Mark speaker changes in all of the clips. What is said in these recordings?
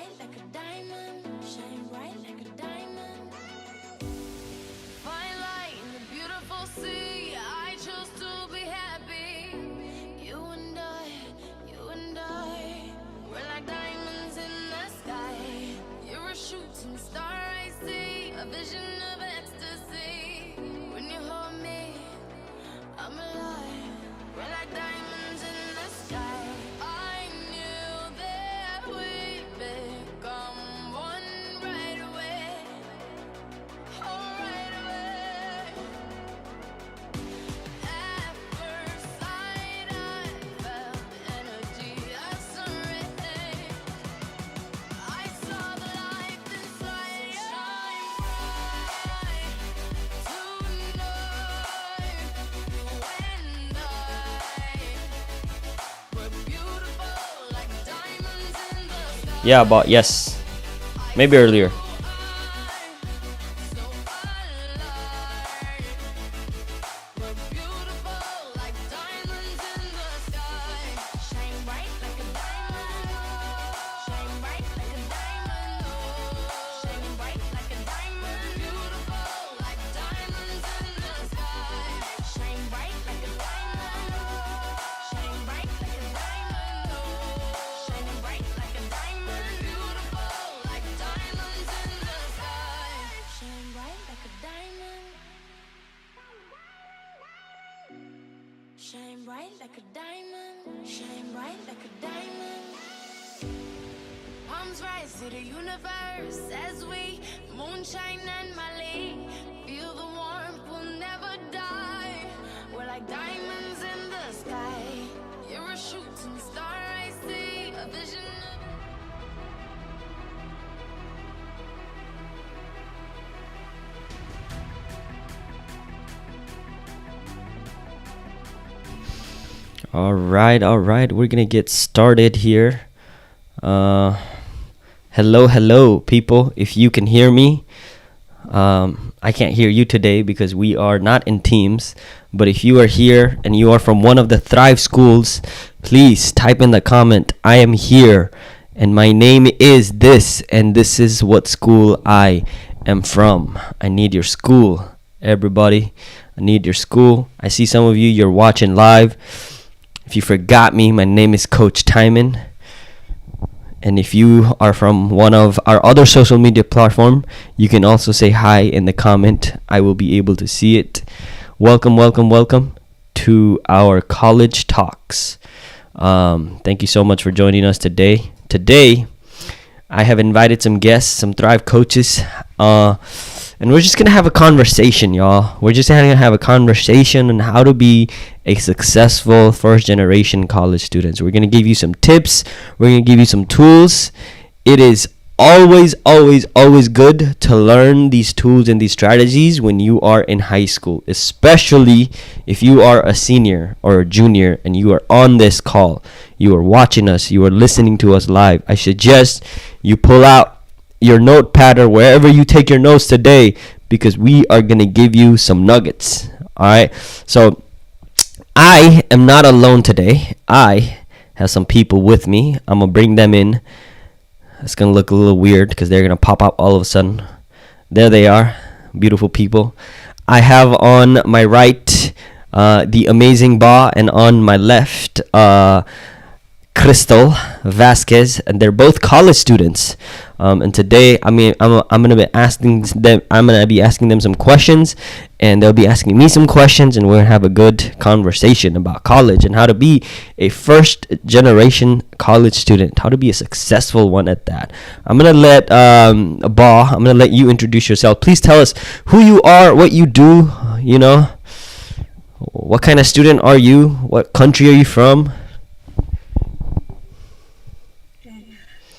Speaker 1: bright like a diamond, shine bright like a diamond. Find light in the beautiful sea. I chose to be happy. You and I, we're like diamonds in the sky. You're a shooting star I see, a vision of ecstasy. When you hold me, I'm alive. We're like diamonds in the sky. I knew that we'd become one right away. Oh, right away. At first sight, I felt the energy of sun rays. I saw the light inside you shine bright tonight. You and I were beautiful like diamonds in the sky.
Speaker 2: Yeah, but yes, maybe earlier.
Speaker 1: So alive, we're beautiful like diamonds in the sky. Shine bright like a diamond, shine bright like a diamond, oh, shine bright like a diamond. Beautiful like diamonds in the sky. Shine bright like a diamond, shine bright like a diamond, oh, shining bright like a diamond. Beautiful like diamonds in the sky. Shine bright like a diamond. Shine bright like a diamond. Shine bright like a diamond. Palms rise to the universe as we moonshine and Mali. Feel the warmth, we'll never die. We're like diamonds in the sky. You're a shooting star I see, a vision of
Speaker 2: All right. We're gonna get started here. Hello, people. If you can hear me, I can't hear you today because we are not in teams. But if you are here and you are from one of the Thrive schools, please type in the comment, I am here and my name is this and this is what school I am from. I need your school, everybody. I need your school. I see some of you, you're watching live. If you forgot me, my name is Coach Timon. And if you are from one of our other social media platform, you can also say hi in the comment. I will be able to see it. Welcome to our college talks. Thank you so much for joining us today. Today, I have invited some guests, some Thrive coaches, and we're just going to have a conversation, y'all. We're just going to have a conversation on how to be a successful first-generation college student. So we're going to give you some tips. We're going to give you some tools. It is always good to learn these tools and these strategies when you are in high school, especially if you are a senior or a junior and you are on this call. You are watching us. You are listening to us live. I suggest you pull out your notepad or wherever you take your notes today because we are going to give you some nuggets. All right. So I am not alone today. I have some people with me. I'm going to bring them in. It's going to look a little weird because they're going to pop up all of a sudden. There they are. Beautiful people. I have on my right the amazing Ba and on my left Crystal Vasquez, and they're both college students. And today, I'm gonna be asking them some questions, and they'll be asking me some questions, and we're gonna have a good conversation about college and how to be a first generation college student, how to be a successful one at that. I'm gonna let you introduce yourself. Please tell us who you are, what you do. What kind of student are you? What country are you from?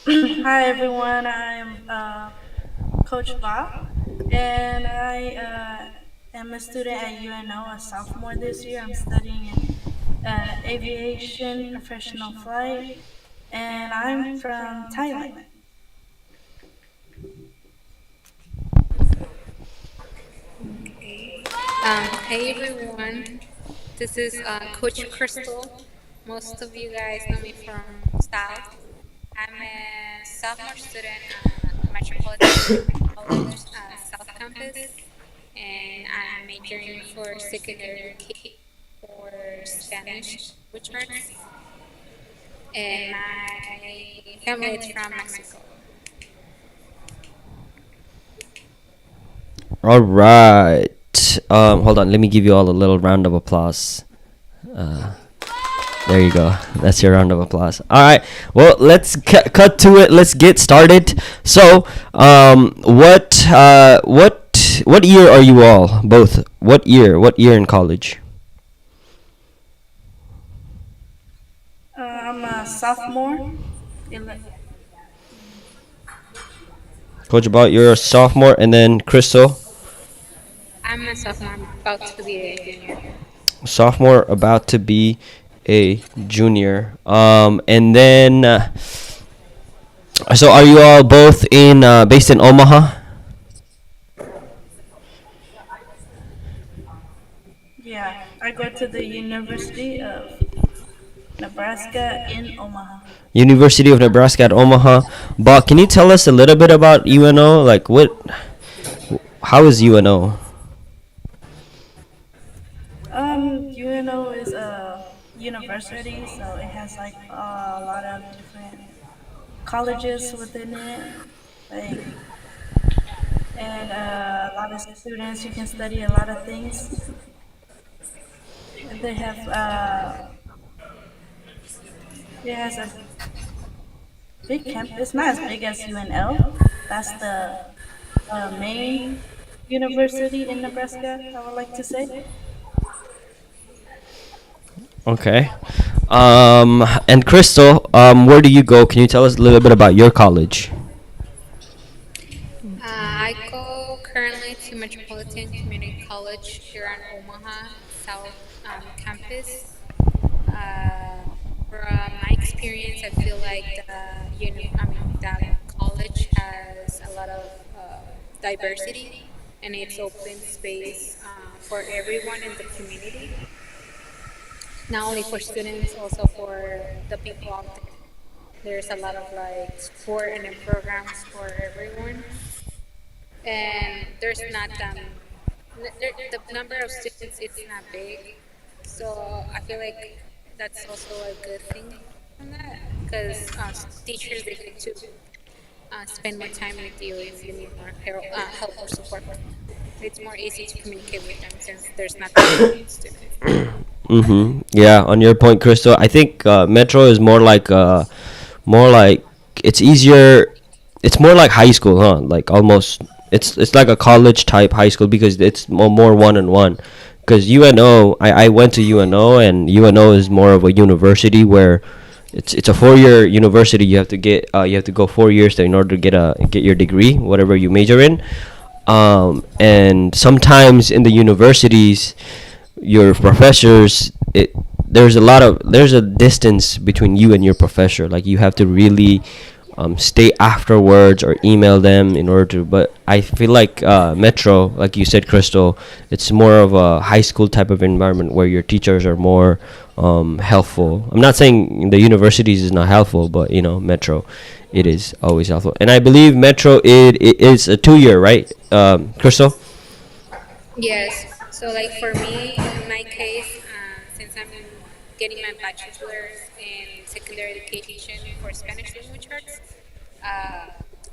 Speaker 3: Hi everyone, I'm Coach Bob, and I am a student at UNO, a sophomore this year. I'm studying in aviation, professional flight, and I'm from Thailand.
Speaker 4: Hey everyone, this is Coach Crystal. Most of you guys know me from South. I'm a sophomore student at Metropolitan Community College, South Campus, and I'm majoring for secondary education for Spanish language arts. And my family is from Mexico.
Speaker 2: All right. Hold on. Let me give you all a little round of applause. Uh, there you go. That's your round of applause. All right. Well, let's cut to it. Let's get started. So, what year are you all? Both. What year? What year in college?
Speaker 3: I'm a sophomore. ele-
Speaker 2: Coach, about you're a sophomore, and then Crystal,
Speaker 4: I'm a sophomore, I'm about to be a junior.
Speaker 2: sophomore, about to be a junior. And then, so are you all both in based in Omaha?
Speaker 3: Yeah, I go to the University of Nebraska in Omaha.
Speaker 2: University of Nebraska at Omaha. But can you tell us a little bit about UNO? Like how is UNO?
Speaker 3: UNO is a university, so it has like a lot of different colleges within it, like, and a lot of students. You can study a lot of things. And they have it has a big campus, not as big as UNL. That's the main university in Nebraska, I would like to say.
Speaker 2: Okay. And Crystal, where do you go? Can you tell us a little bit about your college?
Speaker 4: I go currently to Metropolitan Community College here in Omaha, South Campus. Uh, from my experience, I feel like that college has a lot of diversity, and it's open space for everyone in the community, not only for students, also for the people out there. There's a lot of like sport and then programs for everyone, and there's not the number of students it's not big, so I feel like that's also a good thing from that because teachers they get to spend more time with you if you need more help or support from them. It's more easy to communicate with them since there's not that many students.
Speaker 2: Mm-hmm. Yeah, on your point, Crystal, I think Metro is more like it's easier. It's more like high school, huh? Like almost, it's like a college type high school because it's more one on one. Because UNO, I went to UNO, and UNO is more of a university where it's a 4 year university. You have to go 4 years in order to get your degree, whatever you major in. And sometimes in the universities, your professors, there's a distance between you and your professor. Like you have to really stay afterwards or email them in order to. But I feel like Metro, like you said, Crystal, it's more of a high school type of environment where your teachers are more helpful. I'm not saying the universities is not helpful, but Metro, it is always helpful. And I believe Metro it is a 2 year, right, Crystal?
Speaker 4: Yes. So, like for me, in my case, since I'm getting my bachelor's in secondary education for Spanish language arts, uh,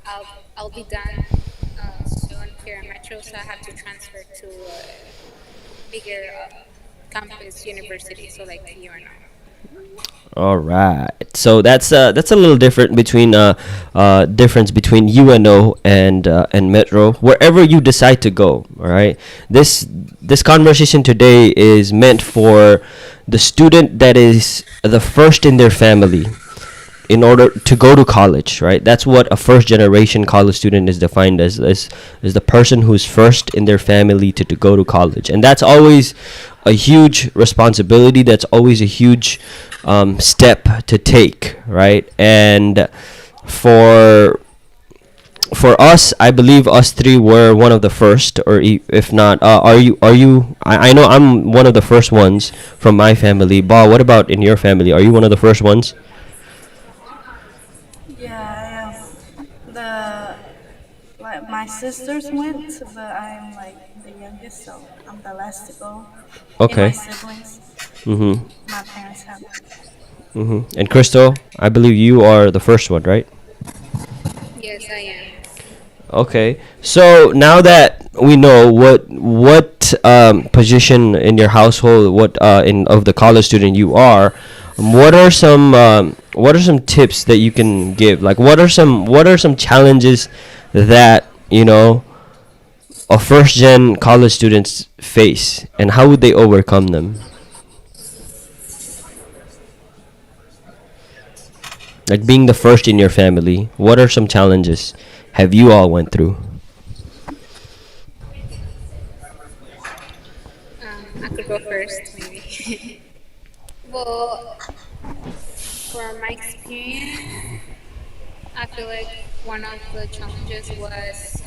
Speaker 4: I'll I'll be done soon here in Metro, so I have to transfer to a bigger campus university, so like UNO.
Speaker 2: All right. So that's a little different between difference between UNO and Metro. Wherever you decide to go, all right. This conversation today is meant for the student that is the first in their family in order to go to college, right? That's what a first generation college student is defined as, is the person who's first in their family to go to college. And that's always a huge responsibility. That's always a huge step to take, right? And for for us, I believe us three were one of the first, or if not, are you? I know I'm one of the first ones from my family. Ba, what about in your family? Are you one of the first ones?
Speaker 3: sisters went, but I'm like the youngest, so I'm the last to go. In my
Speaker 2: Okay.
Speaker 3: siblings,
Speaker 2: Mm-hmm.
Speaker 3: my parents have.
Speaker 2: Mm-hmm. And Crystal, I believe you are the first one, right?
Speaker 4: Yes, I am.
Speaker 2: Okay. So now that we know what position in your household, what in of the college student you are, what are some tips that you can give? Like what are some challenges that a first gen college students face, and how would they overcome them? Like being the first in your family, what are some challenges have you all went through?
Speaker 4: I could go first, maybe. Well, from my experience, I feel like one of the challenges was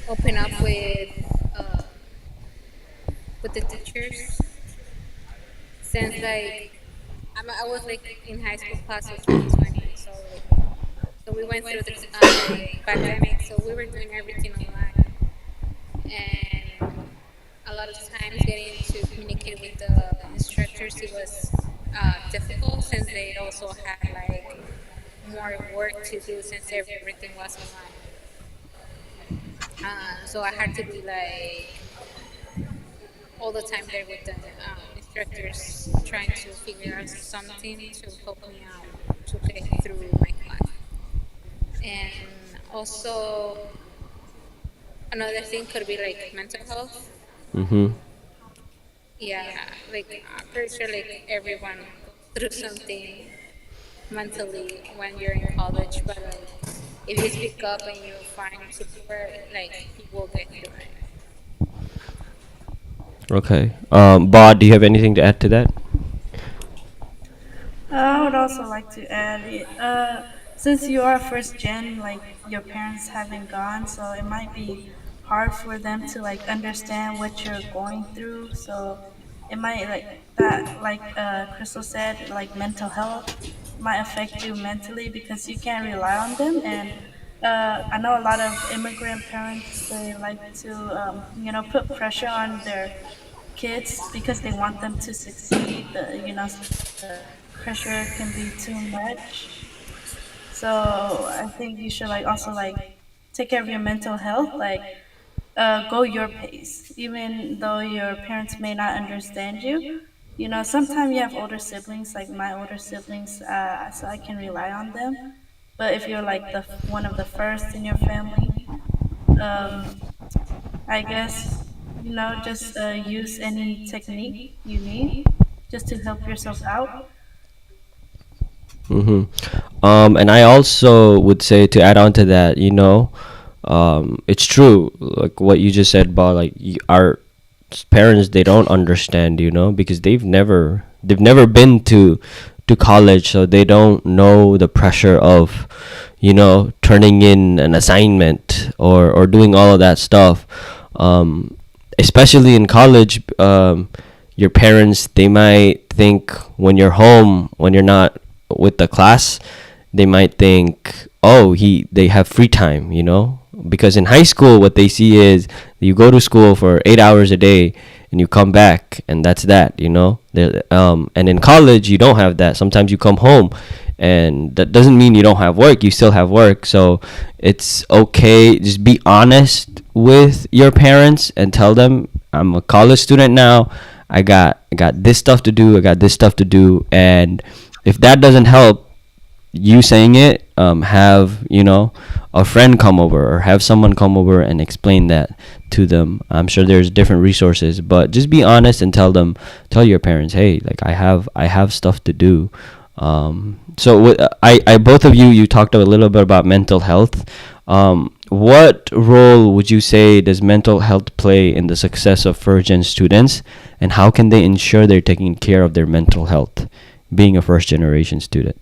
Speaker 4: open up uh, with the teachers, since like I was like in high school class of 2020, so we went through the like pandemic, so we were doing everything online, and a lot of times getting to communicate with the instructors, it was difficult since they also had like more work to do since everything was online. So I had to be like all the time there with the instructors, trying to figure out something to help me out to get through my class. And also another thing could be like mental health.
Speaker 2: Mm-hmm.
Speaker 4: Yeah, like I'm pretty sure like everyone goes through something mentally when you're in college, but like if you speak up and you find support, like you will get through it.
Speaker 2: Okay. Bod, do you have anything to add to that?
Speaker 3: I would also like to add, since you are first gen, like your parents haven't gone, so it might be hard for them to like understand what you're going through. So it might like that, like Crystal said, like mental health might affect you mentally because you can't rely on them. And I know a lot of immigrant parents, they like to put pressure on their kids because they want them to succeed. The pressure can be too much. So I think you should like also like take care of your mental health. Like go your pace, even though your parents may not understand you. Sometimes you have older siblings, like my older siblings, so I can rely on them. But if you're like one of the first in your family, um, I guess just use any technique you need just to help yourself out.
Speaker 2: And I also would say to add on to that, it's true, like what you just said about like our parents, they don't understand, because they've never been to college, so they don't know the pressure of, turning in an assignment or doing all of that stuff. Especially in college, your parents, they might think when you're home, when you're not with the class, they might think, oh, they have free time, because in high school what they see is you go to school for 8 hours a day and you come back and that's that, and in college you don't have that. Sometimes you come home and that doesn't mean you don't have work, you still have work. So it's okay, just be honest with your parents and tell them, I'm a college student now, I got this stuff to do, I got this stuff to do. And if that doesn't help, you saying it, have a friend come over or have someone come over and explain that to them. I'm sure there's different resources, but just be honest and tell your parents, hey, like I have stuff to do. So I both of you talked a little bit about mental health. What role would you say does mental health play in the success of first gen students, and how can they ensure they're taking care of their mental health, being a first generation student?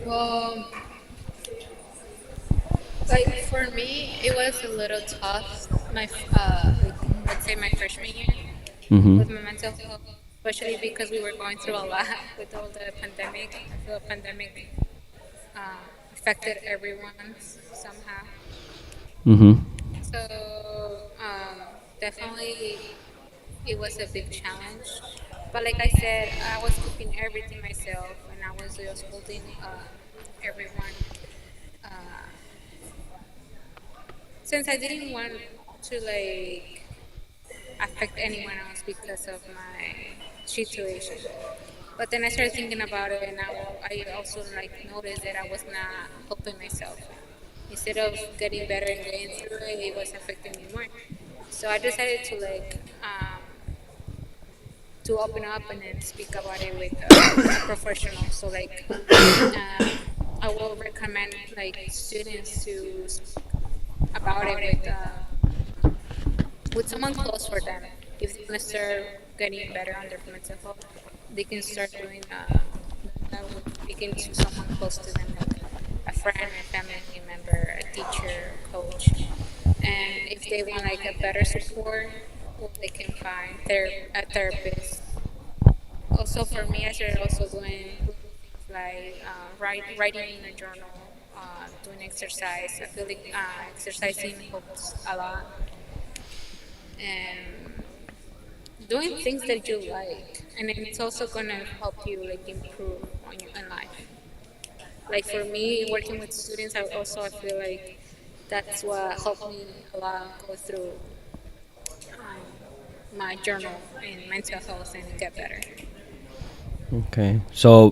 Speaker 4: Well, like for me, it was a little tough. My like let's say my freshman year,
Speaker 2: Mm-hmm.
Speaker 4: with my mental health, especially because we were going through a lot with all the pandemic. I feel the pandemic affected everyone somehow.
Speaker 2: Mm-hmm.
Speaker 4: So definitely it was a big challenge. But like I said, I was keeping everything myself, and I was just holding everyone. Uh, since I didn't want to like affect anyone else because of my situation. But then I started thinking about it, and I also like noticed that I was not helping myself. Instead of getting better and getting through it, it was affecting me more. So I decided to open up and then speak about it with a professional. So like I will recommend like students to speak about it with someone close for them. If they want to start getting better on their mental health, they can start doing that with speaking to someone close to them, like a friend, a family member, a teacher, coach. And if they want like a better support, well, they can find a therapist. Also, for me, I started also doing little things like writing in a journal, doing exercise. I feel like exercising helps a lot, and doing things that you like, and then it's also gonna help you like improve on your in life. Like for me, working with students, I feel like that's what helped me a lot go through my journal and mental health and get better.
Speaker 2: Okay, so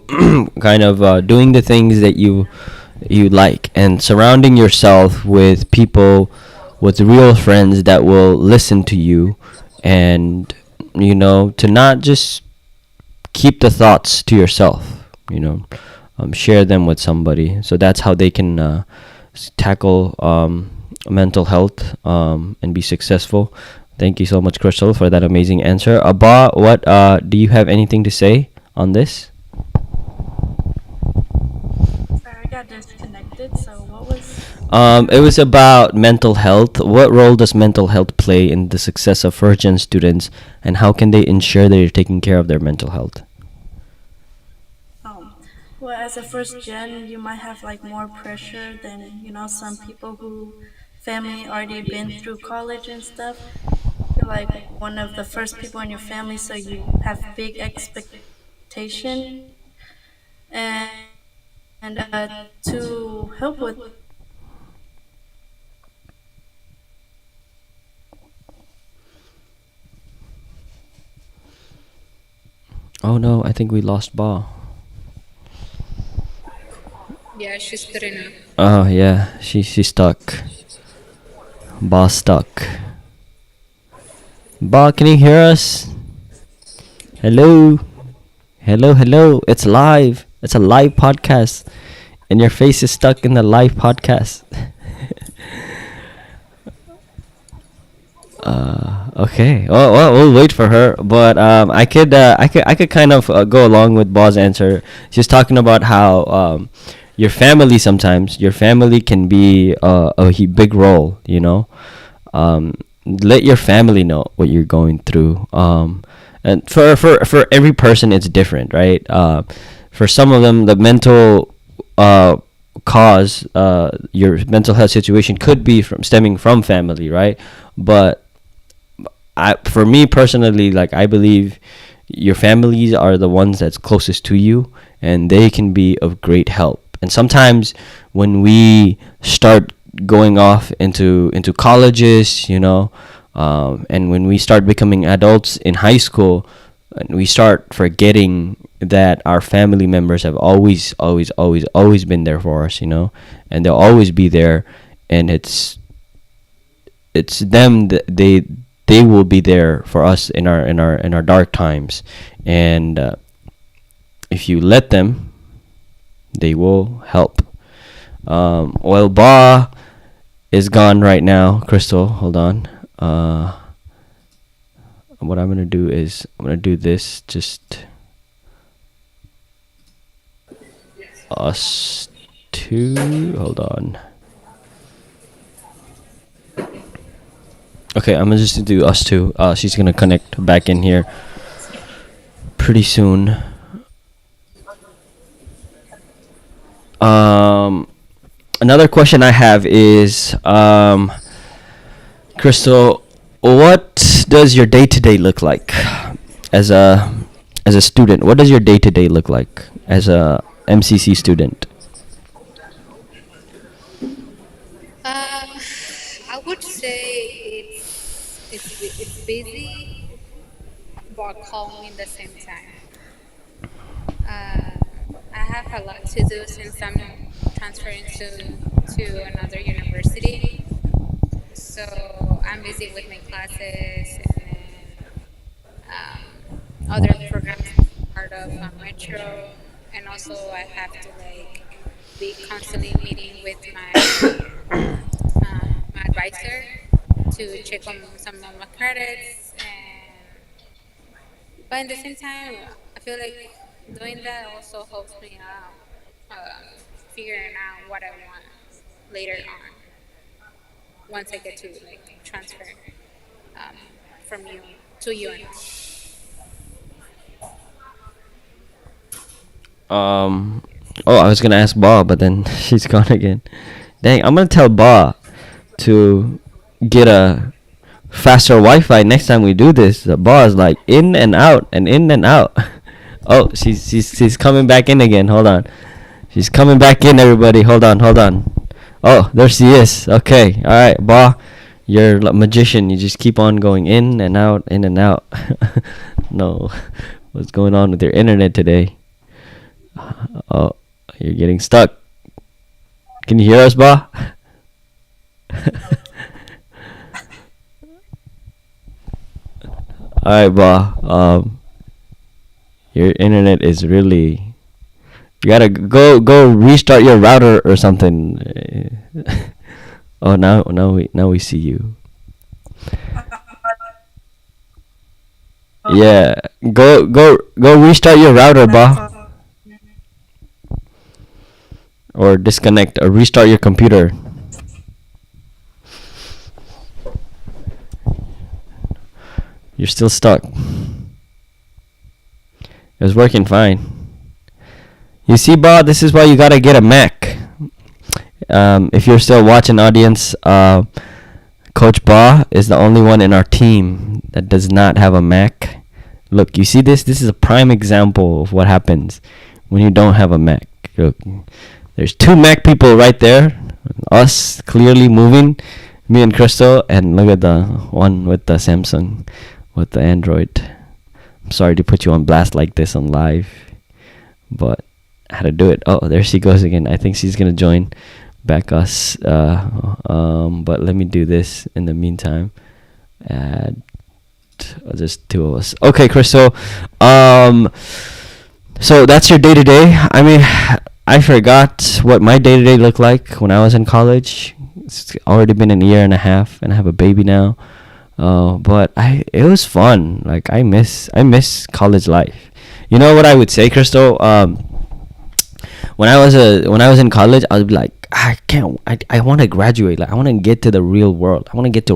Speaker 2: kind of doing the things that you like and surrounding yourself with people, with real friends that will listen to you, and to not just keep the thoughts to yourself. Share them with somebody, so that's how they can tackle mental health and be successful. Thank you so much, Crystal, for that amazing answer. Abba, what do you have anything to say on this?
Speaker 3: Sorry, I got disconnected. So what was
Speaker 2: It was about mental health. What role does mental health play in the success of first gen students, and how can they ensure that you're taking care of their mental health?
Speaker 3: um well, as a first gen, you might have like more pressure than, some people who family already been through college and stuff. You're like one of the first people in your family, so you have big expectation. And to help with
Speaker 2: Oh no, I think we lost Ba.
Speaker 4: Yeah, she's good enough.
Speaker 2: Oh yeah, she's stuck. Ba stuck. Ba, can you hear us? Hello, hello. It's live. It's a live podcast, and your face is stuck in the live podcast. Okay. Well, we'll wait for her. But I could kind of go along with Bob's answer. She's talking about how your family can be big role. Let your family know what you're going through. And for every person, it's different, right? For some of them, the mental cause, your mental health situation could be from stemming from family, right? But for me personally, like I believe your families are the ones that's closest to you, and they can be of great help. And sometimes when we start going off into colleges, and when we start becoming adults in high school, and we start forgetting that our family members have always been there for us, and they'll always be there, and it's them that they will be there for us in our dark times, and if you let them, they will help. Well, Ba is gone right now. Crystal, hold on. What I'm gonna do is I'm gonna do this. Just us two. Hold on. Okay, I'm gonna just do us two. She's gonna connect back in here pretty soon. Um, Another question I have is, Crystal, what does your day to day look like as a student? What does your day to day look like as a MCC student?
Speaker 4: Um, I would say it's busy but calm in the same time. I have a lot to do since I'm transferring to another university. So I'm busy with my classes and then other programs as part of Metro, and also I have to like be constantly meeting with my advisor to check on some of my credits, and but at the same time, I feel like doing that also helps me out, figuring out what I want later on once I get to like transfer um, from you to UNO.
Speaker 2: Um, oh, I was gonna ask Ba, but then she's gone again. Dang, I'm gonna tell Ba to get a faster Wi-Fi next time we do this. The Ba is like in and out and in and out. Oh, she's coming back in again. Hold on, she's coming back in. Everybody, hold on, hold on. Oh, there she is. Okay, all right, Ba, you're a magician. You just keep on going in and out, in and out. No, what's going on with your internet today? Oh, you're getting stuck. Can you hear us, Ba? Alright, Ba. Your internet is really. You gotta go restart your router or something. Oh, now we see you. Yeah, go restart your router, Ba,
Speaker 3: That's all.
Speaker 2: or disconnect or restart your computer. You're still stuck. It was working fine. You see, Ba, this is why you gotta get a Mac. If you're still watching, audience, Coach Ba is the only one in our team that does not have a Mac. Look, you see this? This is a prime example of what happens when you don't have a Mac. Look, there's two Mac people right there. Us clearly moving, me and Crystal, and look at the one with the Samsung, with the Android. I'm sorry to put you on blast like this on live, but I had to do it. Oh, there she goes again. I think she's gonna join back us. But let me do this in the meantime. Add just two of us. Okay, Crystal. So that's your day to day. I mean, I forgot what my day to day looked like when I was in college. It's already been a year and a half, and I have a baby now. But it was fun. Like I miss college life. You know what I would say, Crystal? When I was in college, I would be like, I can't. I want to graduate. Like I want to get to the real world. I want to get to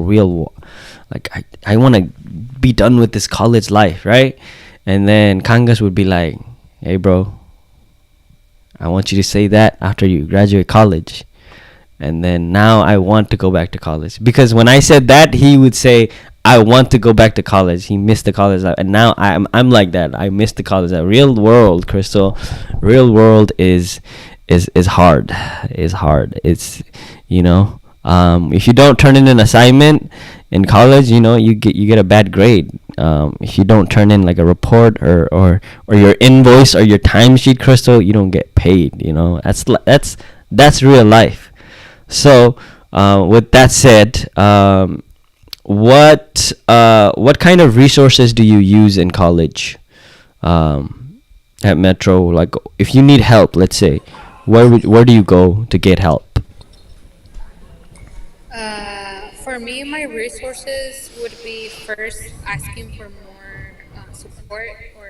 Speaker 2: like I want to be done with this college life, right? And then Kangas would be like, hey, bro, I want you to say that after you graduate college. And then now I want to go back to college, because when I said that, he would say I want to go back to college. He missed the college life, and now I'm like that. I miss the college life. Real world, Crystal. Real world is hard. Is hard. It's, if you don't turn in an assignment in college, you get a bad grade. If you don't turn in like a report or your invoice or your timesheet, Crystal, you don't get paid. That's real life. So, with that said, what kind of resources do you use in college, at Metro? Like, if you need help, let's say, where do you go to get help?
Speaker 4: For me, my resources would be first asking for more support or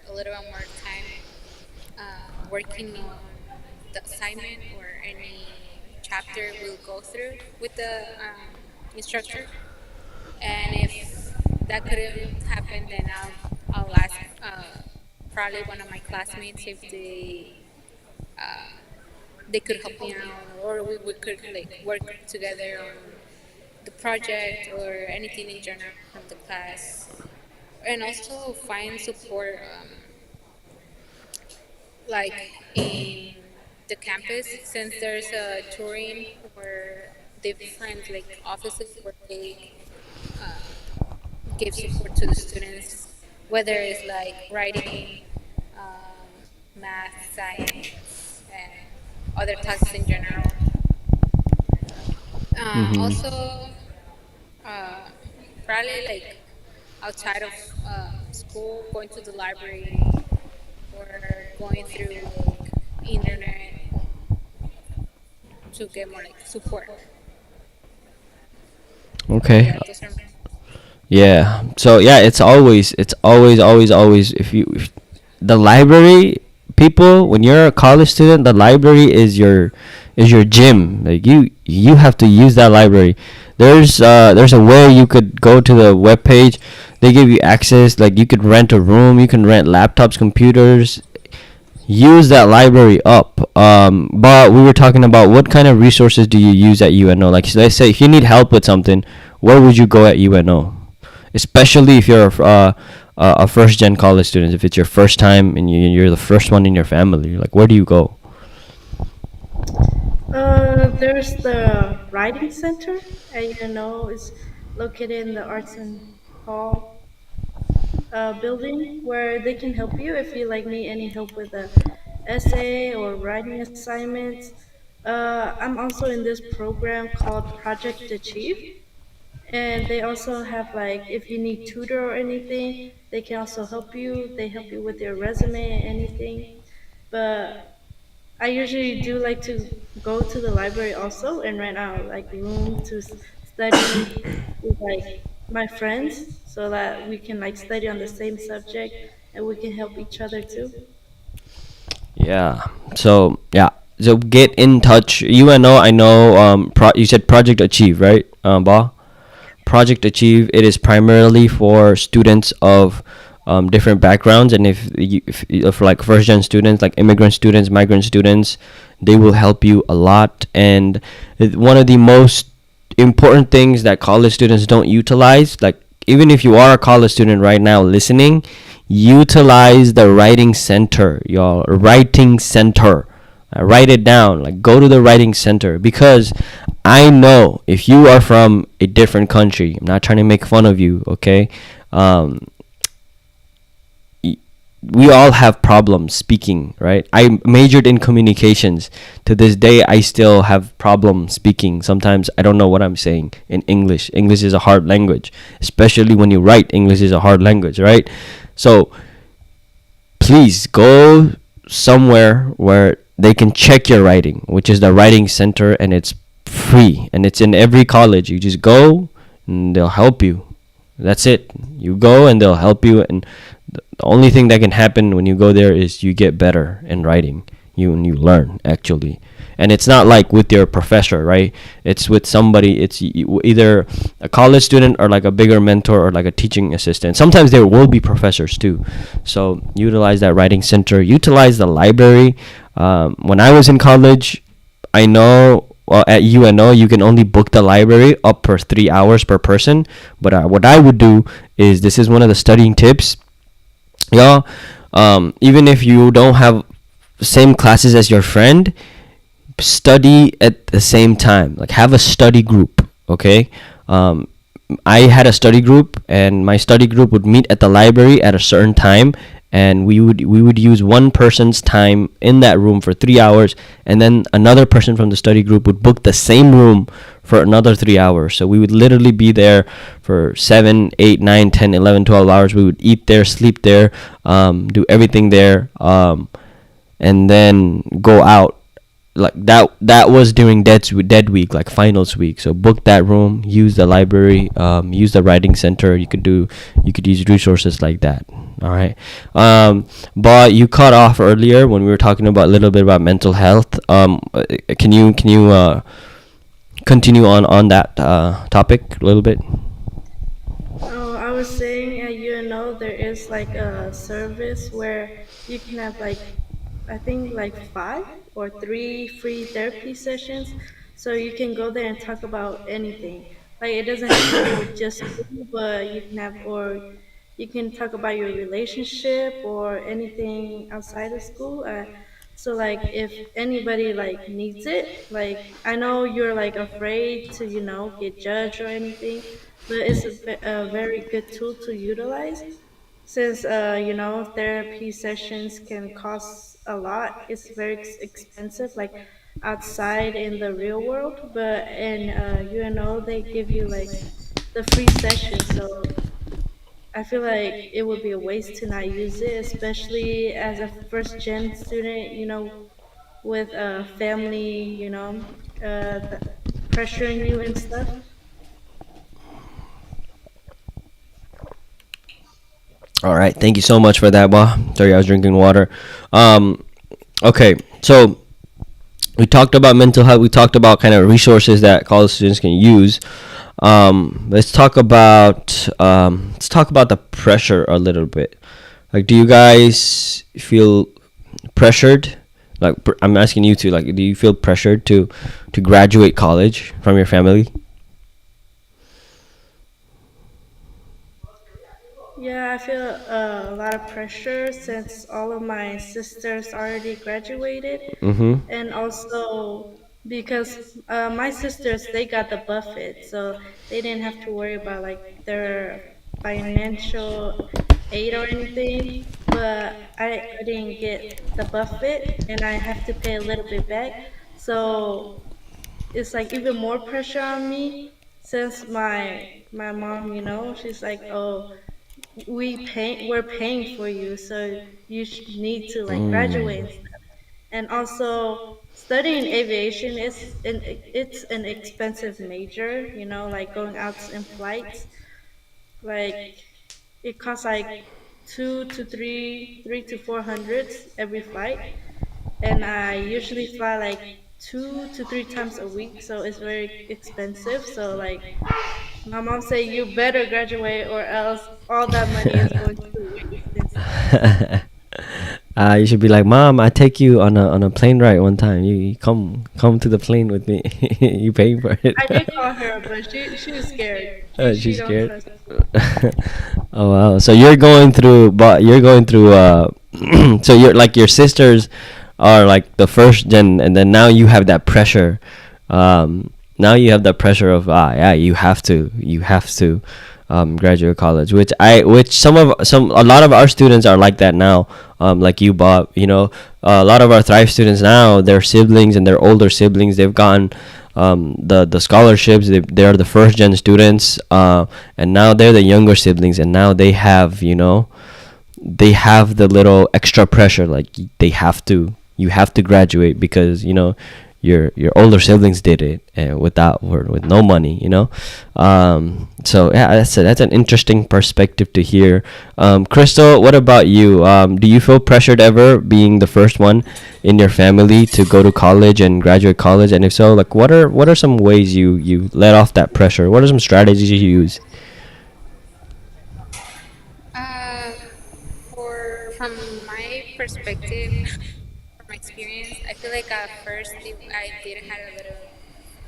Speaker 4: a little bit more time working on the assignment or any chapter we'll go through with the instructor. And if that couldn't happen, then I'll ask probably one of my classmates if they could help me out, or we could like work together on the project or anything in general from the class, and also find support like in the campus, since there's a touring or different like offices where they give support to the students, whether it's like writing, math, science, and other classes in general. Also, uh, probably like outside of school, going to the library or going through like internet to get more like support. So
Speaker 2: Okay.
Speaker 4: yeah, those are.
Speaker 2: Yeah. So yeah, it's always if the library people, when you're a college student, the library is your gym. Like you have to use that library. There's a way you could go to the web page. They give you access. Like you could rent a room. You can rent laptops, computers. Use that library up. But we were talking about what kind of resources do you use at UNO? Like let's say if you need help with something, where would you go at UNO? Especially if you're a first gen college student. If it's your first time and you're the first one in your family, like where do you go?
Speaker 3: There's the writing center at UNO. It's located in the Arts and Hall building, where they can help you if you like need any help with a essay or writing assignments. I'm also in this program called Project Achieve, and they also have like if you need tutor or anything, they can also help you. They help you with your resume and anything. But I usually do like to go to the library also and rent out like room to study with like my friends so that we can like study on the same subject and we can help each other too.
Speaker 2: Yeah. So yeah. So get in touch. UNO. I know. You said Project Achieve, right? Ba. Project Achieve. It is primarily for students of different backgrounds, and if like first gen students, like immigrant students, migrant students, they will help you a lot. And one of the most important things that college students don't utilize, like even if you are a college student right now listening, utilize the writing center, y'all. Writing center. Write it down. Like go to the writing center, because I know if you are from a different country, I'm not trying to make fun of you, okay? Um, we all have problems speaking, right? I majored in communications. To this day, I still have problems speaking. Sometimes I don't know what I'm saying in English. English is a hard language, especially when you write. English is a hard language, right? So please go somewhere where they can check your writing, which is the writing center, and it's free and it's in every college. You just go and they'll help you. That's it. You go and they'll help you, and the only thing that can happen when you go there is you get better in writing. You learn actually, and it's not like with your professor, right? It's with somebody. It's either a college student or like a bigger mentor or like a teaching assistant. Sometimes there will be professors too. So utilize that writing center. Utilize the library. When I was in college, I know at UNO you can only book the library up for 3 hours per person. But what I would do is, this is one of the studying tips, y'all. Even if you don't have same classes as your friend, study at the same time. Like have a study group, okay? I had a study group, and my study group would meet at the library at a certain time, and we would use one person's time in that room for 3 hours, and then another person from the study group would book the same room for another 3 hours. So we would literally be there for 7, 8, 9, 10, 11, 12 hours. We would eat there, sleep there, do everything there, and then go out. Like that was during dead week, like finals week. So book that room, use the library, use the writing center. You could use resources like that. All right. But you cut off earlier when we were talking about a little bit about mental health. Can you continue on that topic a little bit?
Speaker 3: was saying at UNO there is like a service where you can have like I think like five or three free therapy sessions. So you can go there and talk about anything. Like it doesn't have to do with just school, but you can have or you can talk about your relationship or anything outside of school. So like if anybody like needs it, like I know you're like afraid to get judged or anything, but it's a very good tool to utilize since therapy sessions can cost a lot. It's very expensive like outside in the real world, but in they give you like the free session. So I feel like it would be a waste to not use it, especially as a first gen student, with a family, pressuring you and stuff.
Speaker 2: All right, thank you so much for that. Well, sorry, I was drinking water. Um, okay, so we talked about mental health. We talked about kind of resources that college students can use. Let's talk about the pressure a little bit. Like, do you guys feel pressured? Like, I'm asking you to, like, do you feel pressured to graduate college from your family?
Speaker 3: Yeah, I feel a lot of pressure since all of my sisters already graduated,
Speaker 2: Mm-hmm.
Speaker 3: and also because my sisters they got the buffet, so they didn't have to worry about like their financial aid or anything. But I didn't get the buffet, and I have to pay a little bit back. So it's like even more pressure on me since my mom, she's like, oh, we're paying for you, so you need to like graduate and stuff. And also studying aviation is it's an expensive major, like going out in flights, like it costs like three to four hundreds every flight, and I usually fly like 2 to 3 times a week, so it's very expensive. So like my mom said, you better graduate or else all that money is going to waste and stuff.
Speaker 2: You should be like, Mom, I take you on a plane ride one time. You come to the plane with me. You paying for it.
Speaker 3: I did call her, but she was scared. She
Speaker 2: She's
Speaker 3: don't
Speaker 2: scared.
Speaker 3: trust me.
Speaker 2: Oh wow! So you're going through. So you're like your sisters are like the first gen, and then now you have that pressure. Now you have that pressure of yeah, you have to graduate college, which a lot of our students are like that now. Like you, Bob. A lot of our Thrive students now, their siblings and their older siblings, they've gotten the scholarships. They are the first gen students, and now they're the younger siblings, and now they have the little extra pressure, like you have to graduate because your older siblings did it and with no money. So yeah, that's an interesting perspective to hear. Crystal, what about you? Do you feel pressured ever being the first one in your family to go to college and graduate college? And if so, like what are some ways you let off that pressure? What are some strategies you use?
Speaker 4: Uh, for from my perspective, from my experience, I feel like at first I did had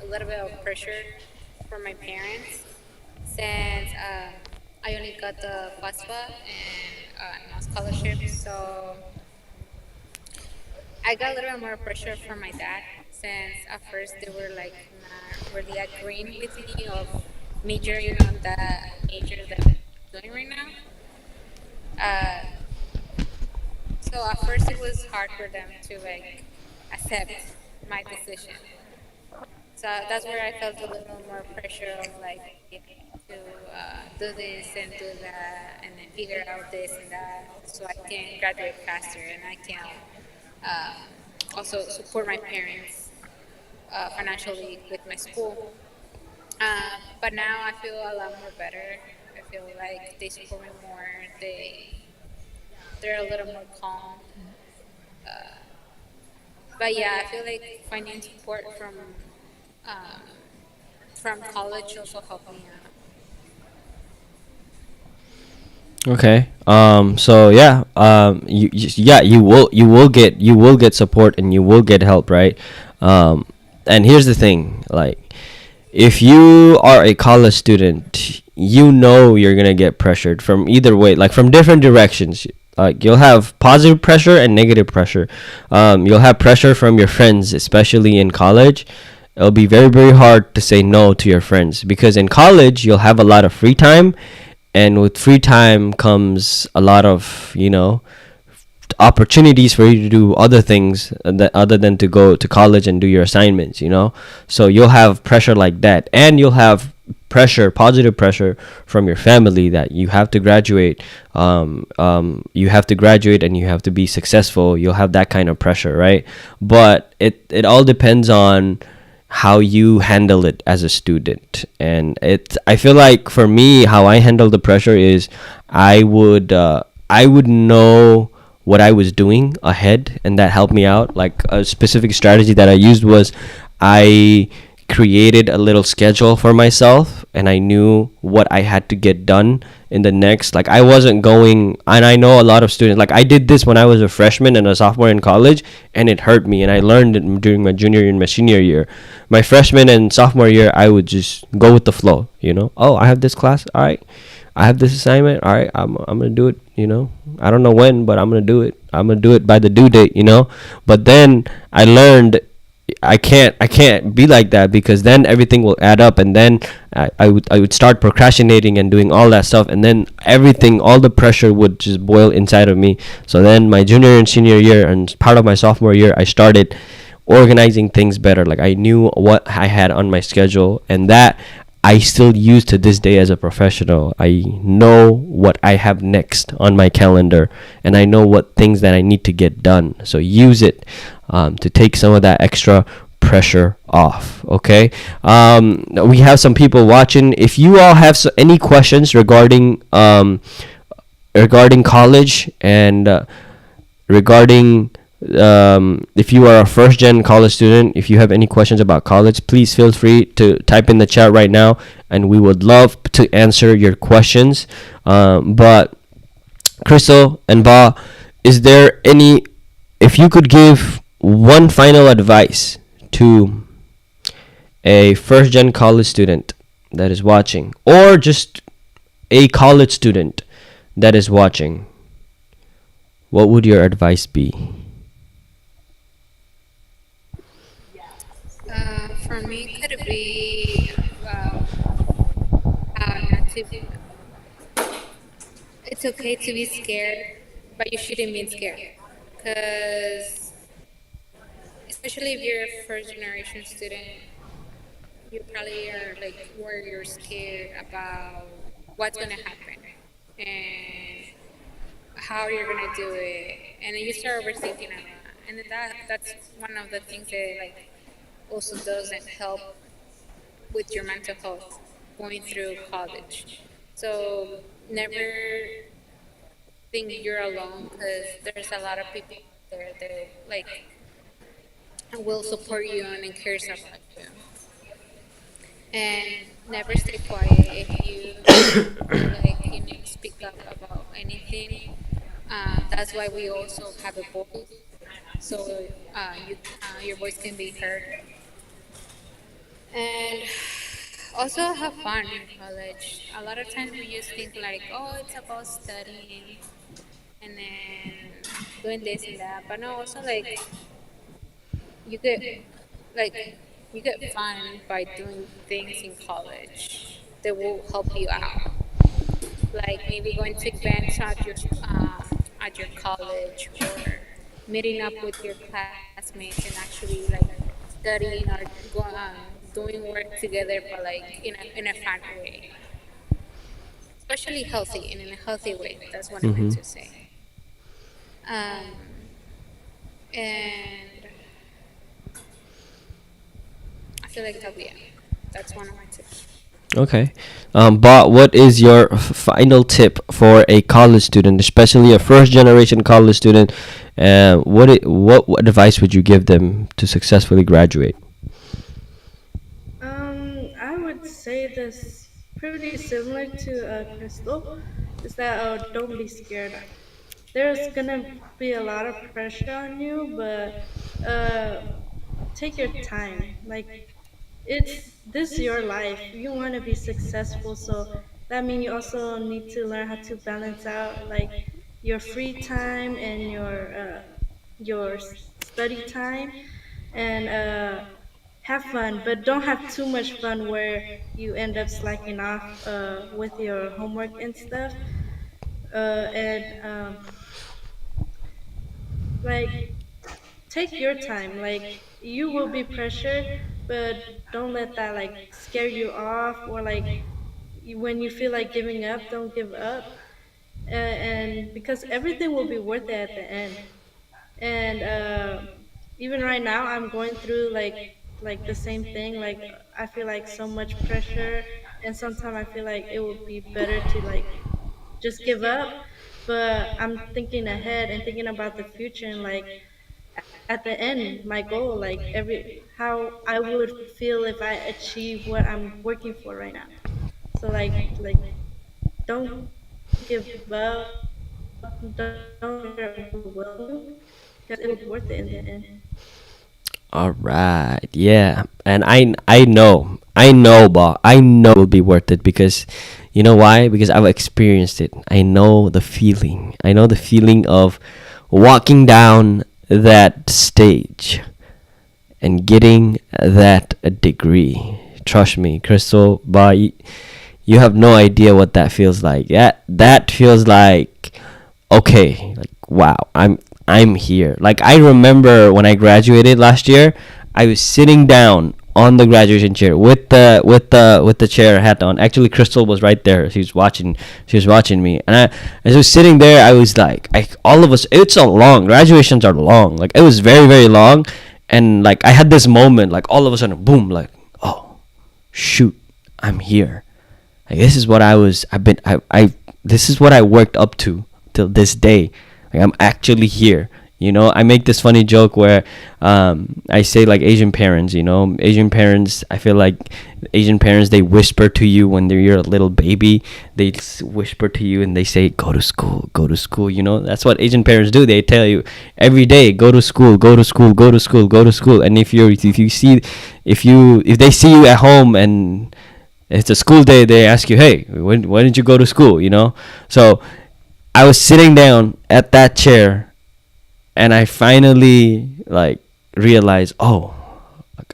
Speaker 4: a little bit of pressure from my parents since I only got the FAFSA and no scholarship. So I got a little bit more pressure from my dad since at first they were like not really agreeing with me of majoring on the major that I'm doing right now. Uh, so at first it was hard for them to like accept my decision. So that's where I felt a little more pressure of like to do this and do that and then figure out this and that so I can graduate faster and I can also support my parents financially with my school. But now I feel a lot more better. I feel like they support me more. They're a little more calm. But yeah, I feel like finding support um, from college also helped me out.
Speaker 2: Okay. So yeah. Yeah. You will get support and you will get help, right? And here's the thing, like, if you are a college student, you know you're gonna get pressured from either way, like from different directions. Like, you'll have positive pressure and negative pressure. You'll have pressure from your friends, especially in college. It'll be very, very hard to say no to your friends because in college you'll have a lot of free time, and with free time comes a lot of, opportunities for you to do other things that other than to go to college and do your assignments. So you'll have pressure like that, and you'll have pressure, positive pressure from your family, that you have to graduate. You have to graduate and you have to be successful. You'll have that kind of pressure, right? But it all depends on how you handle it as a student. And I feel like for me, how I handle the pressure is I would know what I was doing ahead, and that helped me out. Like, a specific strategy that I used was I created a little schedule for myself, and I knew what I had to get done in the next. Like, I wasn't going, and I know a lot of students, like, I did this when I was a freshman and a sophomore in college, and it hurt me, and I learned it during my junior and my senior year. My freshman and sophomore year, I would just go with the flow. Oh, I have this class, all right. I have this assignment. All right, I'm gonna do it. I don't know when, but I'm gonna do it. I'm gonna do it by the due date. But then I learned I can't be like that, because then everything will add up, and then I would start procrastinating and doing all that stuff, and then all the pressure would just boil inside of me. So then my junior and senior year and part of my sophomore year, I started organizing things better. Like, I knew what I had on my schedule, and that I still use to this day as a professional. I know what I have next on my calendar, and I know what things that I need to get done. So use it to take some of that extra pressure off. Okay. We have some people watching. If you all have any questions regarding college, and regarding, if you are a first gen college student, if you have any questions about college, please feel free to type in the chat right now, and we would love to answer your questions. But Crystal and Ba, is there any, if you could give one final advice to a first gen college student that is watching, or just a college student that is watching, what would your advice be?
Speaker 4: For me, could it be how not to? It's okay to be scared, but you shouldn't be scared, because especially if you're a first generation student, you probably are like where you're scared about what's gonna happen and how you're gonna do it, and then you start overthinking it, and then that's one of the things that like also doesn't help with your mental health going through college. So never think you're alone, because there's a lot of people there that like will support you and cares about you. And never stay quiet if you feel like you need to speak up about anything. That's why we also have a voice, so your voice can be heard. And also have fun in college. A lot of times we just think like, oh, it's about studying and then doing this and that. But no, also like you get like you get fun by doing things in college that will help you out. Like maybe going to events at your college, or meeting up with your classmates and actually like studying or doing work together, but like in a fun way, especially healthy and in a healthy way. That's what I meant
Speaker 2: Mm-hmm.
Speaker 4: to say. Um, and I feel like that'll be it. That's one of my tips.
Speaker 2: Okay. But what is your final tip for a college student, especially a first generation college student? What advice would you give them to successfully graduate?
Speaker 3: I would say this pretty similar to Crystal. is that don't be scared. There's gonna be a lot of pressure on you, but uh, take your time. Like it's this your life. You want to be successful, so that means you also need to learn how to balance out like your free time and your study time, and have fun, but don't have too much fun where you end up slacking off with your homework and stuff. And like take your time. Like you will be pressured, but don't let that like scare you off, or like when you feel like giving up, don't give up. And because everything will be worth it at the end. And even right now I'm going through like the same thing. Like I feel like so much pressure, and sometimes I feel like it would be better to like just give up. But I'm thinking ahead and thinking about the future, and like at the end my goal, like every how I would feel if I achieve what I'm working for right now. So like don't give up, don't let fear overwhelm you, because it will be worth it in the end.
Speaker 2: All right, yeah, and I know, but I know it will be worth it because, you know why? Because I've experienced it. I know the feeling. I know the feeling of walking down that stage and getting that degree. Trust me, Crystal, but you have no idea what that feels like. That feels like, okay, like wow, I'm here. Like I remember when I graduated last year, I was sitting down on the graduation chair with the chair hat on. Actually, Crystal was right there. She was watching me, and as I was sitting there, I was like, all of us. It's a long graduations are long. Like it was very very long, and like I had this moment, like all of a sudden, boom, like oh, shoot, I'm here. Like this is what I this is what I worked up to till this day. Like I'm actually here. I make this funny joke where I say like Asian parents. Asian parents. I feel like Asian parents, they whisper to you when you're a little baby. They whisper to you and they say, "Go to school, go to school." That's what Asian parents do. They tell you every day, "Go to school, go to school, go to school, go to school." And if they see you at home and it's a school day, they ask you, "Hey, when did you go to school?" So I was sitting down at that chair, and I finally like realized, oh,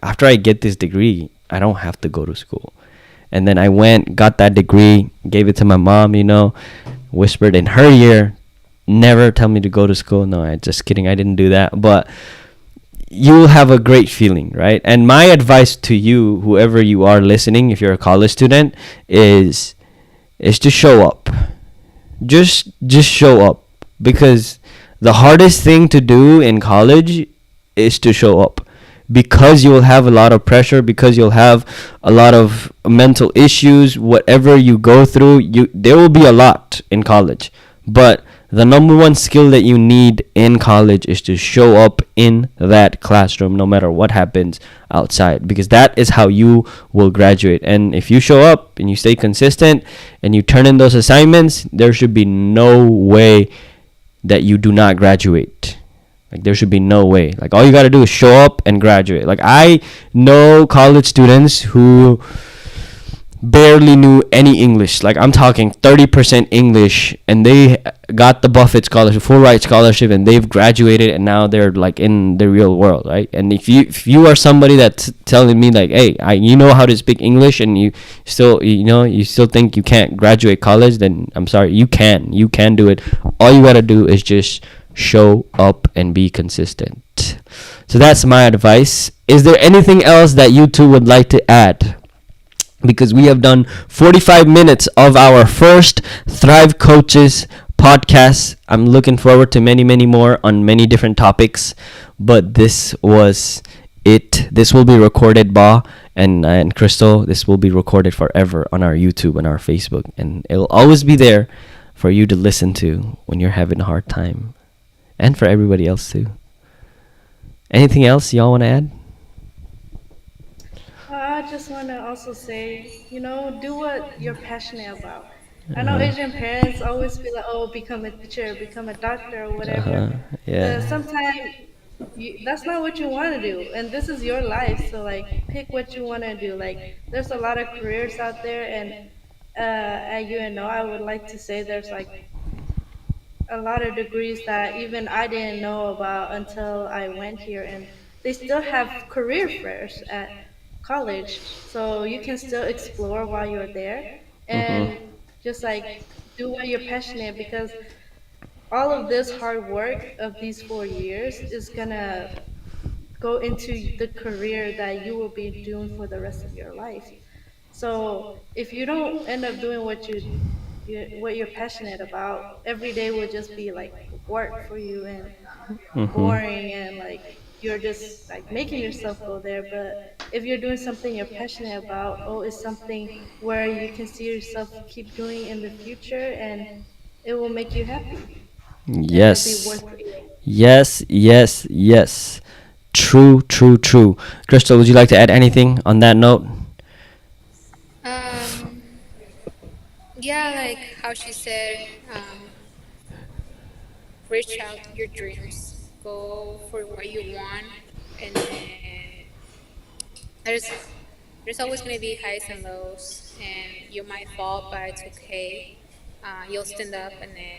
Speaker 2: after I get this degree, I don't have to go to school. And then I went, got that degree, gave it to my mom. Whispered in her ear, never tell me to go to school. No, I just kidding. I didn't do that, but you'll have a great feeling, right? And my advice to you, whoever you are listening, if you're a college student, is to show up. Just show up, because the hardest thing to do in college is to show up, because you'll have a lot of pressure, because you'll have a lot of mental issues. Whatever you go through, there will be a lot in college, but the number one skill that you need in college is to show up in that classroom no matter what happens outside, because that is how you will graduate. And if you show up and you stay consistent and you turn in those assignments, there should be no way that you do not graduate. Like there should be no way. Like all you got to do is show up and graduate. Like I know college students who barely knew any English. Like I'm talking 30% English, and they got the Buffett scholarship, full ride scholarship, and they've graduated, and now they're like in the real world, right? And if you are somebody that's telling me like, hey, you know how to speak English, and you still think you can't graduate college, then I'm sorry, you can do it. All you gotta do is just show up and be consistent. So that's my advice. Is there anything else that you two would like to add? Because we have done 45 minutes of our first Thrive Coaches podcast. I'm looking forward to many, many more on many different topics. But this was it. This will be recorded, and Crystal. This will be recorded forever on our YouTube and our Facebook. And it will always be there for you to listen to when you're having a hard time. And for everybody else too. Anything else y'all want to add?
Speaker 3: I just want to also say, do what you're passionate about. I know Asian parents always feel like, oh, become a teacher, become a doctor, or whatever.
Speaker 2: Uh-huh.
Speaker 3: But
Speaker 2: Yeah.
Speaker 3: sometimes that's not what you want to do, and this is your life. So like, pick what you want to do. Like, there's a lot of careers out there, and at UNO, I would like to say there's like a lot of degrees that even I didn't know about until I went here, and they still have career fairs at college, so you can still explore while you're there, and
Speaker 2: Mhm.
Speaker 3: just like do what you're passionate, because all of this hard work of these 4 years is gonna go into the career that you will be doing for the rest of your life. So if you don't end up doing what you're passionate about, every day will just be like work for you and
Speaker 2: Mhm.
Speaker 3: boring, and like you're just like making yourself go there. But if you're doing something you're passionate about, oh, it's something where you can see yourself keep doing in the future, and it will make you happy and it'll be
Speaker 2: Yes.
Speaker 3: worth it.
Speaker 2: Yes, yes, yes. True, true, true. Crystal, would you like to add anything on that note?
Speaker 4: Um, yeah, like how she said, reach out your dreams, go for what you want, and then there's there's always gonna be highs and lows, and you might fall, but it's okay. You'll stand up and then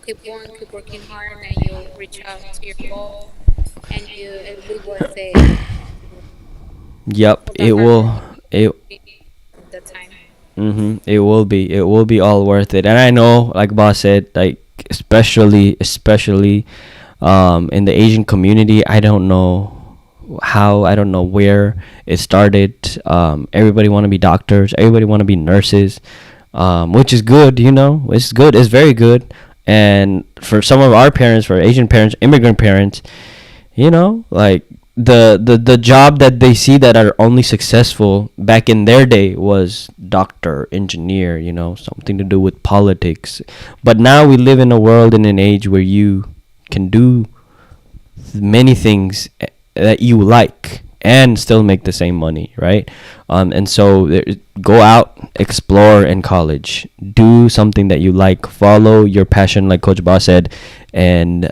Speaker 4: keep going, keep working hard, and then you'll reach out to your goal, and it'll be worth it.
Speaker 2: Yep,
Speaker 4: All the
Speaker 2: it
Speaker 4: hard
Speaker 2: will.
Speaker 4: work you
Speaker 2: It
Speaker 4: put in, the time.
Speaker 2: It will be. It will be all worth it. And I know, like boss said, like especially in the Asian community, I don't know how, I don't know where it started. Everybody want to be doctors. Everybody want to be nurses, which is good. You know, it's good. It's very good. And for some of our parents, for Asian parents, immigrant parents, like the job that they see that are only successful back in their day was doctor, engineer, something to do with politics. But now we live in a world, in an age where you can do many things that you like and still make the same money, right? And so go out, explore in college, do something that you like, follow your passion, like Coach Boss said, and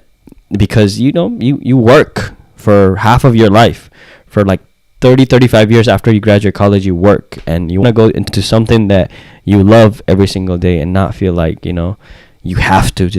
Speaker 2: because you work for half of your life, for like 30-35 years after you graduate college, you work, and you want to go into something that you love every single day and not feel like you have to just